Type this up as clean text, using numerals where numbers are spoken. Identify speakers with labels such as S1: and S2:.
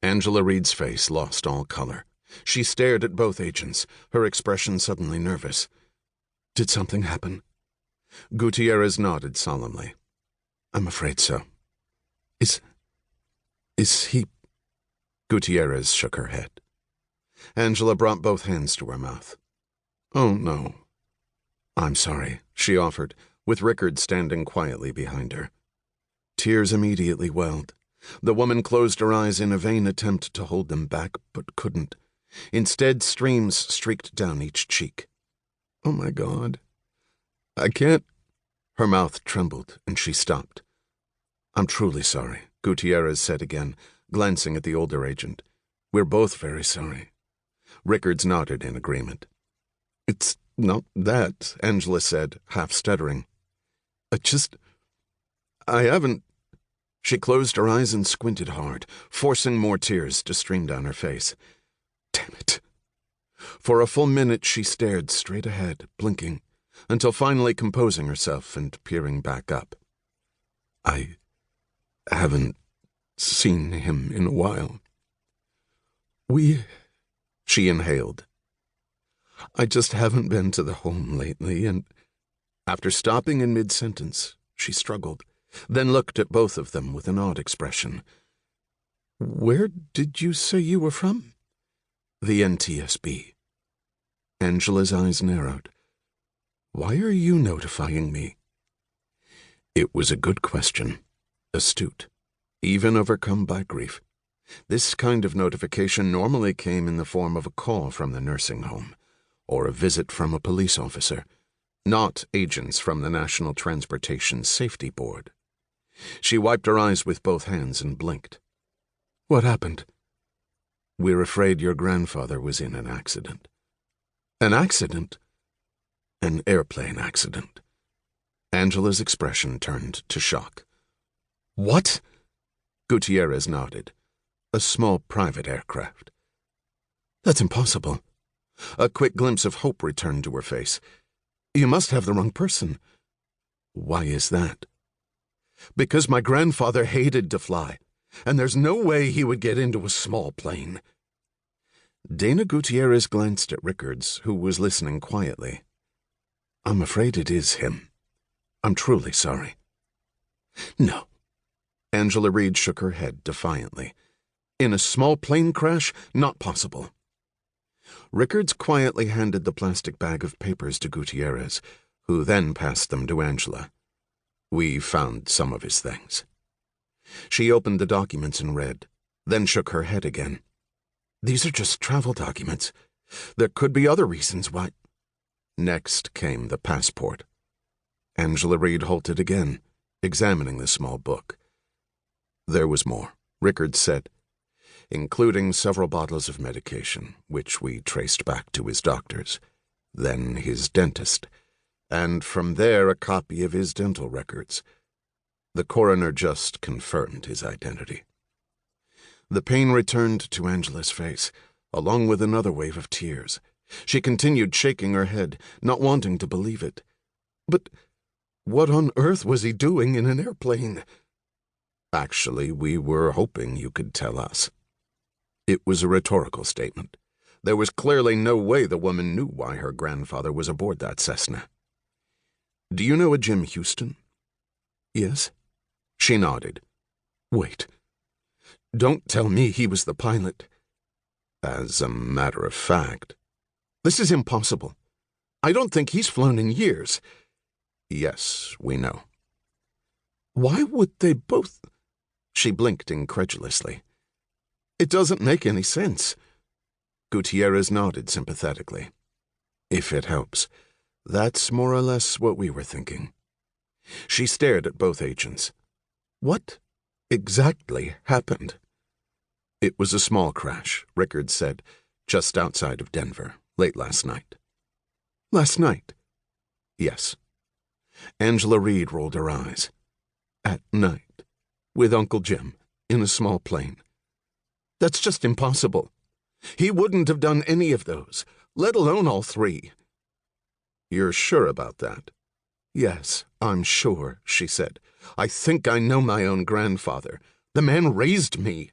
S1: Angela Reed's face lost all color. She stared at both agents, her expression suddenly nervous. Did something happen? Gutierrez nodded solemnly. I'm afraid so. Is he... Gutierrez shook her head. Angela brought both hands to her mouth. Oh, no. I'm sorry, she offered, with Rickards standing quietly behind her. Tears immediately welled. The woman closed her eyes in a vain attempt to hold them back, but couldn't. Instead, streams streaked down each cheek. Oh, my God. I can't... Her mouth trembled, and she stopped. I'm truly sorry, Gutierrez said again, glancing at the older agent. We're both very sorry. Rickards nodded in agreement. It's not that, Angela said, half stuttering. I haven't... She closed her eyes and squinted hard, forcing more tears to stream down her face. Damn it. For a full minute she stared straight ahead, blinking, until finally composing herself and peering back up. I haven't seen him in a while. She inhaled. I just haven't been to the home lately, and... After stopping in mid-sentence, she struggled, then looked at both of them with an odd expression. Where did you say you were from? The NTSB. Angela's eyes narrowed. Why are you notifying me? It was a good question. Astute. Even overcome by grief. This kind of notification normally came in the form of a call from the nursing home, or a visit from a police officer, not agents from the National Transportation Safety Board. She wiped her eyes with both hands and blinked. What happened? We're afraid your grandfather was in an accident. An accident? An airplane accident. Angela's expression turned to shock. What? Gutierrez nodded. A small private aircraft. That's impossible. A quick glimpse of hope returned to her face. You must have the wrong person. Why is that? Because my grandfather hated to fly, and there's no way he would get into a small plane. Dana Gutierrez glanced at Rickards, who was listening quietly. I'm afraid it is him. I'm truly sorry. No. Angela Reed shook her head defiantly. In a small plane crash? Not possible. Rickards quietly handed the plastic bag of papers to Gutierrez, who then passed them to Angela. We found some of his things. She opened the documents and read, then shook her head again. These are just travel documents. There could be other reasons why... Next came the passport. Angela Reed halted again, examining the small book. There was more, Rickards said, including several bottles of medication, which we traced back to his doctors, then his dentist, and from there a copy of his dental records. The coroner just confirmed his identity. The pain returned to Angela's face, along with another wave of tears. She continued shaking her head, not wanting to believe it. But what on earth was he doing in an airplane? Actually, we were hoping you could tell us. It was a rhetorical statement. There was clearly no way the woman knew why her grandfather was aboard that Cessna. Do you know a Jim Houston? Yes. She nodded. Wait. Don't tell me he was the pilot. As a matter of fact. This is impossible. I don't think he's flown in years. Yes, we know. Why would they both... She blinked incredulously. It doesn't make any sense. Gutierrez nodded sympathetically. If it helps, that's more or less what we were thinking. She stared at both agents. What exactly happened? It was a small crash, Rickards said, just outside of Denver, late last night. Last night? Yes. Angela Reed rolled her eyes. At night, with Uncle Jim, in a small plane. That's just impossible. He wouldn't have done any of those, let alone all three. You're sure about that? Yes, I'm sure, she said. I think I know my own grandfather. The man raised me.